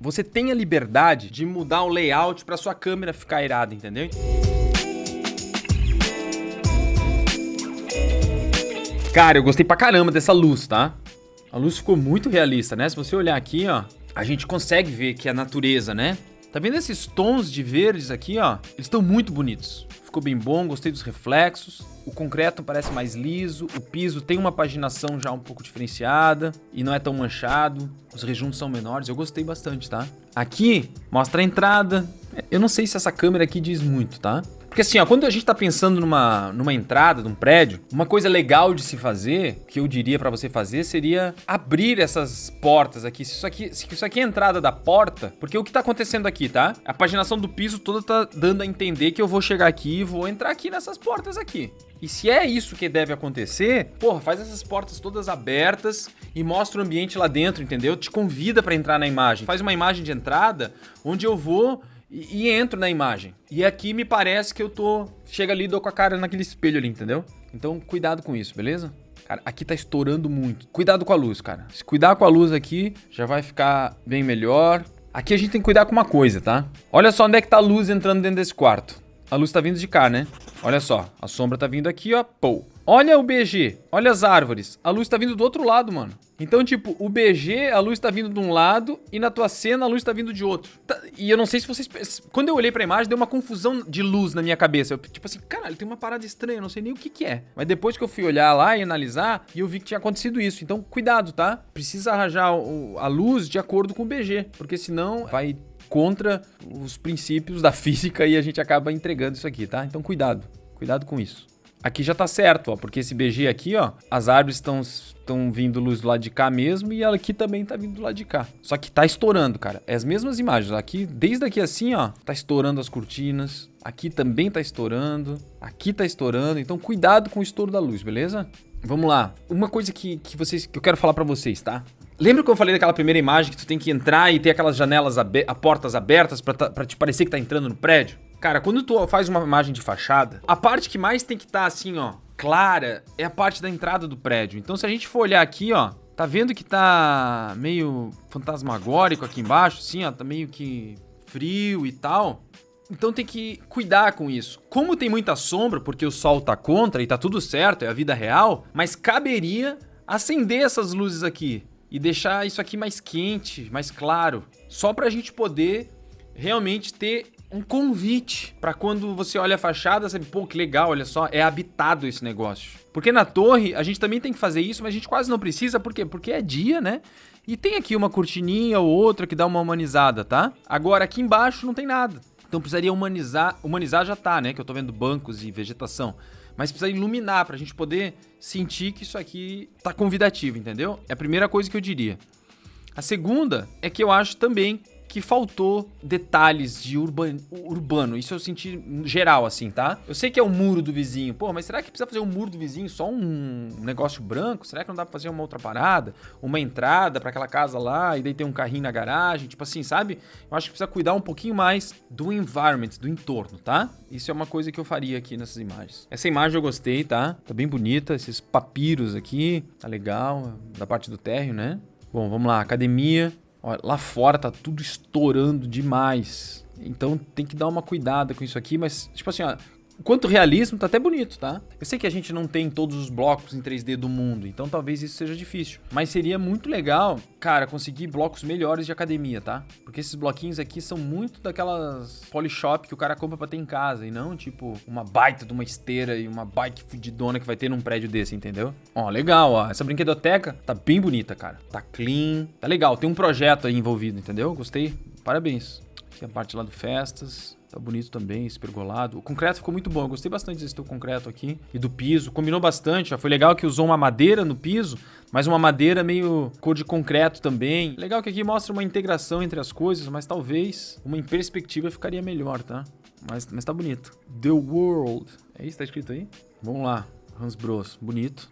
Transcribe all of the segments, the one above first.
você tem a liberdade de mudar o layout para sua câmera ficar irada, entendeu? Cara, eu gostei pra caramba dessa luz, tá? A luz ficou muito realista, né? Se você olhar aqui, ó, a gente consegue ver que é a natureza, né? Tá vendo esses tons de verdes aqui, ó? Eles estão muito bonitos. Ficou bem bom, gostei dos reflexos. O concreto parece mais liso, o piso tem uma paginação já um pouco diferenciada e não é tão manchado. Os rejuntos são menores, eu gostei bastante, tá? Aqui mostra a entrada. Eu não sei se essa câmera aqui diz muito, tá? Porque assim, ó, quando a gente tá pensando numa entrada de um prédio, uma coisa legal de se fazer, que eu diria pra você fazer, seria abrir essas portas aqui. Se isso aqui é a entrada da porta, porque o que tá acontecendo aqui, tá? A paginação do piso toda tá dando a entender que eu vou chegar aqui e vou entrar aqui nessas portas aqui. E se é isso que deve acontecer, porra, faz essas portas todas abertas e mostra o ambiente lá dentro, entendeu? Te convida pra entrar na imagem. Faz uma imagem de entrada onde eu vou e entro na imagem. E aqui me parece que eu tô... Chega ali e dou com a cara naquele espelho ali, entendeu? Então, cuidado com isso, beleza? Cara, aqui tá estourando muito. Cuidado com a luz, cara. Se cuidar com a luz aqui, já vai ficar bem melhor. Aqui a gente tem que cuidar com uma coisa, tá? Olha só onde é que tá a luz entrando dentro desse quarto. A luz tá vindo de cá, né? Olha só, a sombra tá vindo aqui, ó. Pô. Olha o BG, olha as árvores. A luz tá vindo do outro lado, mano. Então, tipo, o BG, a luz tá vindo de um lado e na tua cena a luz tá vindo de outro. E eu não sei se vocês... Quando eu olhei pra imagem, deu uma confusão de luz na minha cabeça. Eu, tipo assim, caralho, tem uma parada estranha, eu não sei nem o que é. Mas depois que eu fui olhar lá e analisar, eu vi que tinha acontecido isso. Então, cuidado, tá? Precisa arranjar a luz de acordo com o BG, porque senão vai contra os princípios da física e a gente acaba entregando isso aqui, tá? Então, cuidado. Cuidado com isso. Aqui já tá certo, ó, porque esse BG aqui, ó, as árvores estão vindo luz do lado de cá mesmo e ela aqui também tá vindo do lado de cá. Só que tá estourando, cara. É as mesmas imagens. Aqui, desde aqui assim, ó, tá estourando as cortinas. Aqui também tá estourando. Aqui tá estourando. Então, cuidado com o estouro da luz, beleza? Vamos lá. Uma coisa que eu quero falar pra vocês, tá? Lembra que eu falei daquela primeira imagem que tu tem que entrar e ter aquelas janelas, portas abertas pra te parecer que tá entrando no prédio? Cara, quando tu faz uma imagem de fachada, a parte que mais tem que estar assim, ó, clara, é a parte da entrada do prédio. Então, se a gente for olhar aqui, ó, tá vendo que tá meio fantasmagórico aqui embaixo, assim, ó, tá meio que frio e tal. Então tem que cuidar com isso. Como tem muita sombra, porque o sol tá contra e tá tudo certo, é a vida real, mas caberia acender essas luzes aqui e deixar isso aqui mais quente, mais claro, só pra gente poder realmente ter um convite pra quando você olha a fachada, sabe, pô, que legal, olha só, é habitado esse negócio. Porque na torre a gente também tem que fazer isso, mas a gente quase não precisa, por quê? Porque é dia, né? E tem aqui uma cortininha ou outra que dá uma humanizada, tá? Agora aqui embaixo não tem nada. Então precisaria humanizar já tá, né? Que eu tô vendo bancos e vegetação. Mas precisa iluminar pra gente poder sentir que isso aqui tá convidativo, entendeu? É a primeira coisa que eu diria. A segunda é que eu acho também que faltou detalhes de urbano. Isso eu senti geral, assim, tá? Eu sei que é o muro do vizinho. Pô, mas será que precisa fazer o muro do vizinho só um negócio branco? Será que não dá pra fazer uma outra parada? Uma entrada pra aquela casa lá e daí tem um carrinho na garagem? Tipo assim, sabe? Eu acho que precisa cuidar um pouquinho mais do environment, do entorno, tá? Isso é uma coisa que eu faria aqui nessas imagens. Essa imagem eu gostei, tá? Tá bem bonita. Esses papiros aqui. Tá legal. Da parte do térreo, né? Bom, vamos lá. Academia. Olha, lá fora tá tudo estourando demais. Então tem que dar uma cuidada com isso aqui, mas tipo assim, ó, quanto realismo tá até bonito, tá? Eu sei que a gente não tem todos os blocos em 3D do mundo, então talvez isso seja difícil. Mas seria muito legal, cara, conseguir blocos melhores de academia, tá? Porque esses bloquinhos aqui são muito daquelas Polishop que o cara compra pra ter em casa, e não tipo uma baita de uma esteira e uma bike fudidona que vai ter num prédio desse, entendeu? Ó, legal, ó. Essa brinquedoteca tá bem bonita, cara. Tá clean, tá legal. Tem um projeto aí envolvido, entendeu? Gostei. Parabéns. Aqui a parte lá do Festas. Tá bonito também, esse pergolado. O concreto ficou muito bom. Eu gostei bastante desse teu concreto aqui. E do piso. Combinou bastante. Ó. Foi legal que usou uma madeira no piso, mas uma madeira meio cor de concreto também. Legal que aqui mostra uma integração entre as coisas, mas talvez uma em perspectiva ficaria melhor, tá? Mas tá bonito. The World. É isso que tá escrito aí? Vamos lá. Hans Bros. Bonito.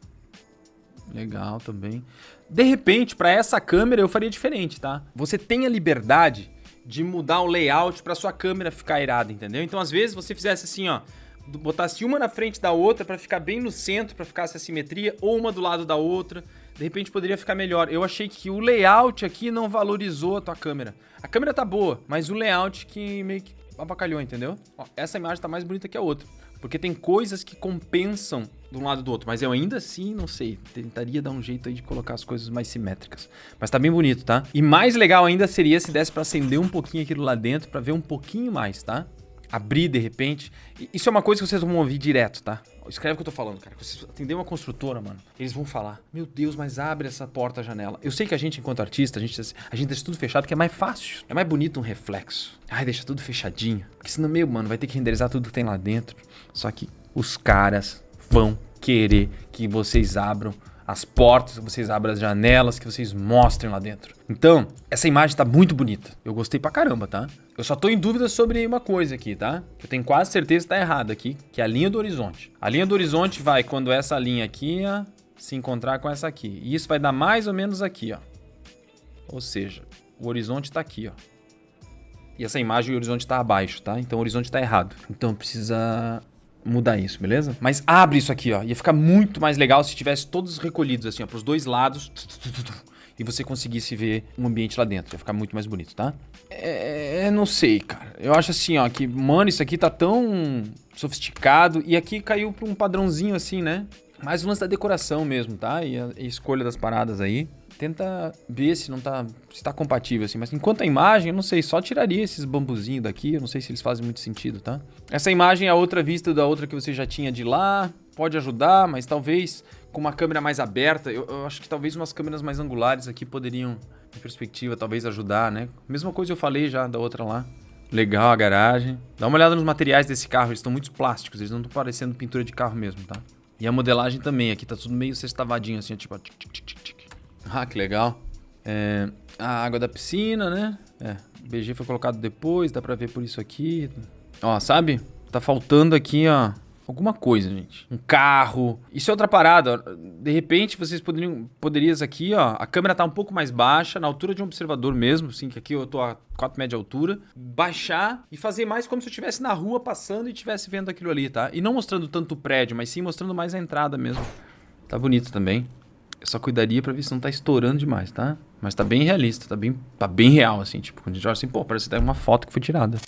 Legal também. De repente, pra essa câmera eu faria diferente, tá? Você tem a liberdade de mudar o layout para sua câmera ficar irada, entendeu? Então, às vezes, você fizesse assim, ó, botasse uma na frente da outra pra ficar bem no centro, pra ficar essa simetria, ou uma do lado da outra, de repente poderia ficar melhor. Eu achei que o layout aqui não valorizou a tua câmera. A câmera tá boa, mas o layout que meio que abacalhou, entendeu? Ó, essa imagem tá mais bonita que a outra, porque tem coisas que compensam de um lado do outro, mas eu ainda assim, não sei, tentaria dar um jeito aí de colocar as coisas mais simétricas. Mas tá bem bonito, tá? E mais legal ainda seria se desse pra acender um pouquinho aquilo lá dentro, pra ver um pouquinho mais, tá? Abrir de repente. Isso é uma coisa que vocês vão ouvir direto, tá? Escreve o que eu tô falando, cara. Vocês atender uma construtora, mano, eles vão falar: meu Deus, mas abre essa porta-janela. Eu sei que a gente, enquanto artista, a gente deixa tudo fechado, que é mais fácil. É mais bonito um reflexo. Ai, deixa tudo fechadinho. Porque senão, meu, mano, vai ter que renderizar tudo que tem lá dentro. Só que os caras vão querer que vocês abram as portas, que vocês abram as janelas, que vocês mostrem lá dentro. Então, essa imagem tá muito bonita. Eu gostei pra caramba, tá? Eu só tô em dúvida sobre uma coisa aqui, tá? Eu tenho quase certeza que tá errado aqui, que é a linha do horizonte. A linha do horizonte vai quando essa linha aqui, ó, se encontrar com essa aqui. E isso vai dar mais ou menos aqui, ó. Ou seja, o horizonte tá aqui, ó. E essa imagem, o horizonte tá abaixo, tá? Então o horizonte tá errado. Então precisa mudar isso, beleza? Mas abre isso aqui, ó. Ia ficar muito mais legal se tivesse todos recolhidos assim, ó, pros dois lados. E você conseguisse ver um ambiente lá dentro. Ia ficar muito mais bonito, tá? Não sei, cara. Eu acho assim, ó, que, mano, isso aqui tá tão sofisticado. E aqui caiu pra um padrãozinho assim, né? Mais o lance da decoração mesmo, tá? E a escolha das paradas aí. Tenta ver se não tá, se tá compatível assim. Mas enquanto a imagem, eu não sei, só tiraria esses bambuzinhos daqui. Eu não sei se eles fazem muito sentido, tá? Essa imagem é a outra vista da outra que você já tinha de lá. Pode ajudar, mas talvez com uma câmera mais aberta. Eu acho que talvez umas câmeras mais angulares aqui poderiam, em perspectiva, talvez ajudar, né? Mesma coisa eu falei já da outra lá. Legal a garagem. Dá uma olhada nos materiais desse carro, eles estão muito plásticos. Eles não estão parecendo pintura de carro mesmo, tá? E a modelagem também. Aqui tá tudo meio sextavadinho assim, tipo... Ah, que legal. A água da piscina, né? O BG foi colocado depois, dá pra ver por isso aqui. Ó, sabe? Tá faltando aqui, ó, alguma coisa, gente. Um carro. Isso é outra parada, ó. De repente, vocês poderiam aqui, ó, a câmera tá um pouco mais baixa, na altura de um observador mesmo, assim, que aqui eu tô a 4 metros de altura. Baixar e fazer mais como se eu estivesse na rua passando e estivesse vendo aquilo ali, tá? E não mostrando tanto o prédio, mas sim mostrando mais a entrada mesmo. Tá bonito também. Eu só cuidaria pra ver se não tá estourando demais, tá? Mas tá bem realista, tá bem real, assim. Tipo, quando a gente olha assim, pô, parece até uma foto que foi tirada.